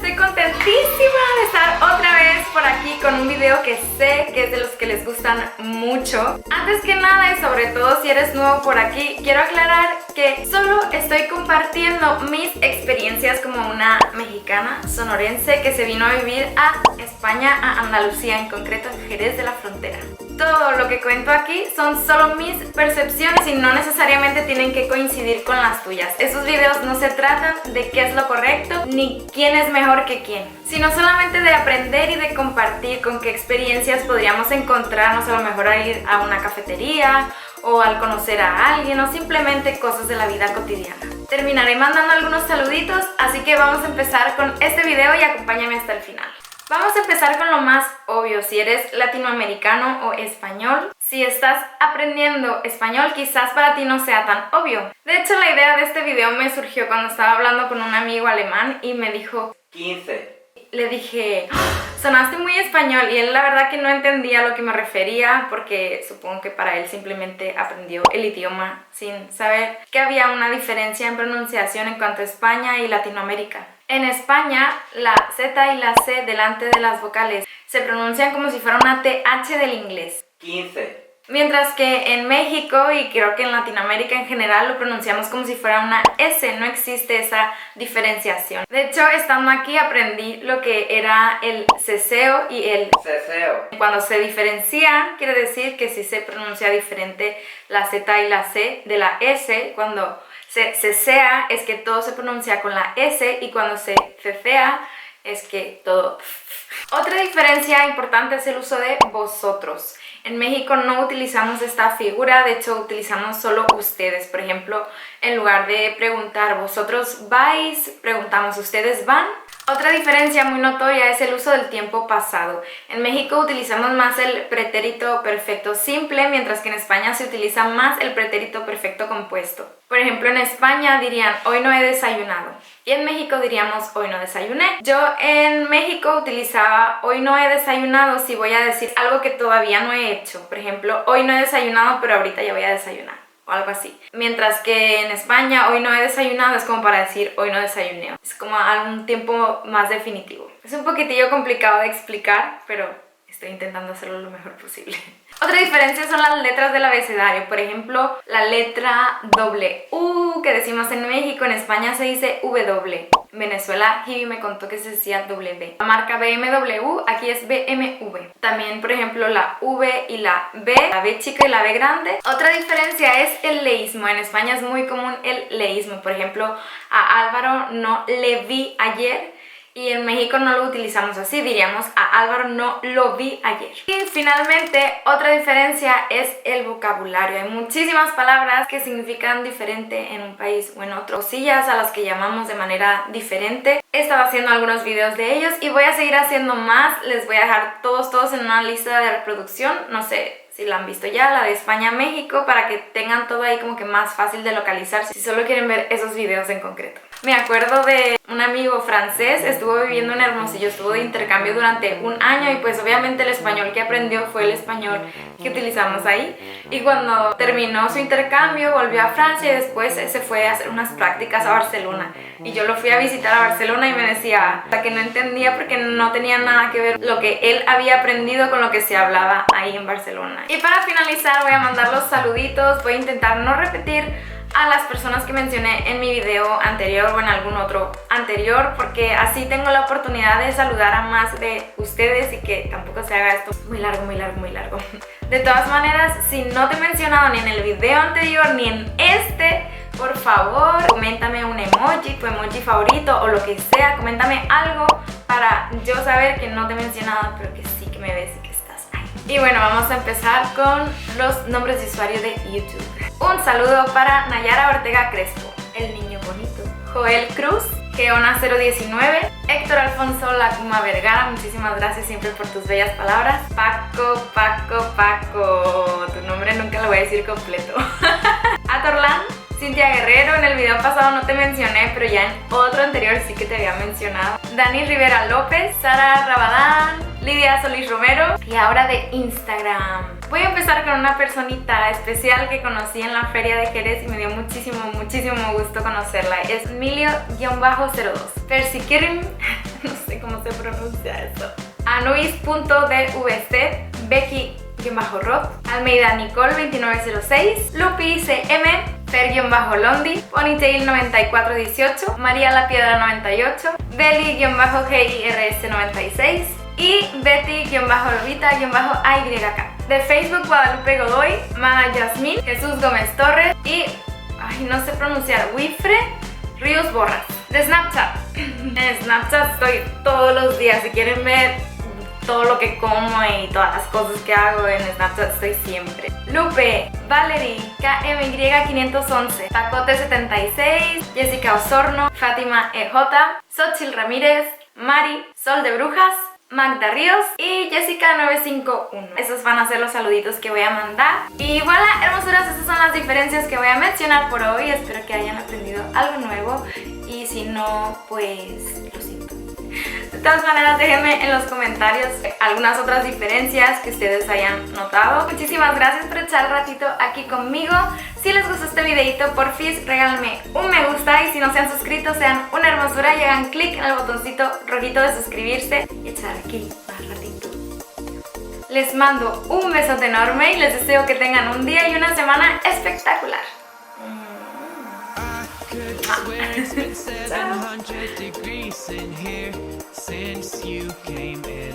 estoy contentísima de estar otra vez por aquí con un video que sé que es de los que les gustan mucho. Antes que nada y sobre todo si eres nuevo por aquí, quiero aclarar que solo estoy compartiendo mis experiencias como una mexicana sonorense que se vino a vivir a España, a Andalucía, en concreto en Jerez de la Frontera. Todo lo que cuento aquí son solo mis percepciones y no necesariamente tienen que coincidir con las tuyas. Estos videos no se tratan de qué es lo correcto ni quién es mejor que quién, sino solamente de aprender y de compartir con qué experiencias podríamos encontrarnos, a lo mejor al ir a una cafetería o al conocer a alguien o simplemente cosas de la vida cotidiana. Terminaré mandando algunos saluditos, así que vamos a empezar con este video y acompáñame hasta el final. Vamos a empezar con lo más obvio, si eres latinoamericano o español. Si estás aprendiendo español, quizás para ti no sea tan obvio. De hecho, la idea de este video me surgió cuando estaba hablando con un amigo alemán y me dijo 15. Le dije, sonaste muy español, y él la verdad que no entendía a lo que me refería porque supongo que para él simplemente aprendió el idioma sin saber que había una diferencia en pronunciación en cuanto a España y Latinoamérica. En España, la Z y la C delante de las vocales se pronuncian como si fuera una TH del inglés. 15. Mientras que en México y creo que en Latinoamérica en general lo pronunciamos como si fuera una S, no existe esa diferenciación. De hecho, estando aquí aprendí lo que era el ceseo y el Ceseo. Cuando se diferencia, quiere decir que sí se pronuncia diferente la Z y la C de la S. Cuando se cesea es que todo se pronuncia con la S, y cuando se cecea es que todo... Otra diferencia importante es el uso de vosotros. En México no utilizamos esta figura, de hecho utilizamos solo ustedes. Por ejemplo, en lugar de preguntar ¿vosotros vais?, preguntamos ¿ustedes van? Otra diferencia muy notoria es el uso del tiempo pasado. En México utilizamos más el pretérito perfecto simple, mientras que en España se utiliza más el pretérito perfecto compuesto. Por ejemplo, en España dirían hoy no he desayunado, y en México diríamos hoy no desayuné. Yo en México utilizaba hoy no he desayunado si voy a decir algo que todavía no he hecho. Por ejemplo, hoy no he desayunado, pero ahorita ya voy a desayunar, o algo así. Mientras que en España hoy no he desayunado es como para decir hoy no desayuné. Es como algún tiempo más definitivo. Es un poquitillo complicado de explicar, pero estoy intentando hacerlo lo mejor posible. Otra diferencia son las letras del abecedario. Por ejemplo, la letra W que decimos en México, en España se dice W. En Venezuela, Hibi me contó que se decía W. La marca BMW aquí es BMW. También, por ejemplo, la V y la B chica y la B grande. Otra diferencia es el leísmo. En España es muy común el leísmo. Por ejemplo, a Álvaro no le vi ayer. Y en México no lo utilizamos así, diríamos a Álvaro no lo vi ayer. Y finalmente, otra diferencia es el vocabulario. Hay muchísimas palabras que significan diferente en un país o en otro. Cosillas a las que llamamos de manera diferente. He estado haciendo algunos videos de ellos y voy a seguir haciendo más. Les voy a dejar todos en una lista de reproducción. No sé si la han visto ya, la de España a México, para que tengan todo ahí como que más fácil de localizar si solo quieren ver esos videos en concreto. Me acuerdo de un amigo francés, estuvo viviendo en Hermosillo, estuvo de intercambio durante un año, y pues obviamente el español que aprendió fue el español que utilizamos ahí. Y cuando terminó su intercambio volvió a Francia y después se fue a hacer unas prácticas a Barcelona. Y yo lo fui a visitar a Barcelona y me decía que no entendía porque no tenía nada que ver lo que él había aprendido con lo que se hablaba ahí en Barcelona. Y para finalizar voy a mandar los saluditos, voy a intentar no repetir a las personas que mencioné en mi video anterior o en algún otro anterior, porque así tengo la oportunidad de saludar a más de ustedes y que tampoco se haga esto muy largo. De todas maneras, si no te he mencionado ni en el video anterior ni en este, por favor, coméntame un emoji, tu emoji favorito o lo que sea. Coméntame algo para yo saber que no te he mencionado, pero que sí que me ves y que estás ahí. Y bueno, vamos a empezar con los nombres de usuario de YouTube. Un saludo para Nayara Ortega Crespo, el niño bonito. Joel Cruz, Geona019, Héctor Alfonso Lacuma Vergara, muchísimas gracias siempre por tus bellas palabras. Paco, tu nombre nunca lo voy a decir completo. Atorlan, Cintia Guerrero, en el video pasado no te mencioné, pero ya en otro anterior sí que te había mencionado. Dani Rivera López, Sara Rabadán, Lidia Solís Romero, y ahora de Instagram. Voy a empezar con una personita especial que conocí en la feria de Jerez y me dio muchísimo gusto conocerla. Es Milio-02. Per si quieren, no cómo se pronuncia eso. Anuis.dvc, Becky-Roth, Almeida Nicole 2906, Lupi CM, Fer-Londi, Ponytail9418, María La Piedra 98, Beli-GIRS96 y Betty-Lolita-AYK. De Facebook, Guadalupe Godoy, Mana Yasmín, Jesús Gómez Torres y, no sé pronunciar, Wifre Ríos Borras. De Snapchat. En Snapchat estoy todos los días. Si quieren ver todo lo que como y todas las cosas que hago en Snapchat, estoy siempre. Lupe, Valerie, KMY511, Tacote76, Jessica Osorno, Fátima EJ, Xochitl Ramírez, Mari, Sol de Brujas, Magda Ríos y Jessica951. Esos van a ser los saluditos que voy a mandar. Y voilà, hermosuras, esas son las diferencias que voy a mencionar por hoy. Espero que hayan aprendido algo nuevo y si no, pues lo siento. De todas maneras, déjenme en los comentarios algunas otras diferencias que ustedes hayan notado. Muchísimas gracias por echar el ratito aquí conmigo. Si les gustó este videito, porfis, regálenme un me gusta y si no se han suscrito, sean una hermosura y hagan clic en el botoncito rojito de suscribirse y echar aquí más ratito. Les mando un besote enorme y les deseo que tengan un día y una semana espectacular. It's been 700 degrees in here since you came in.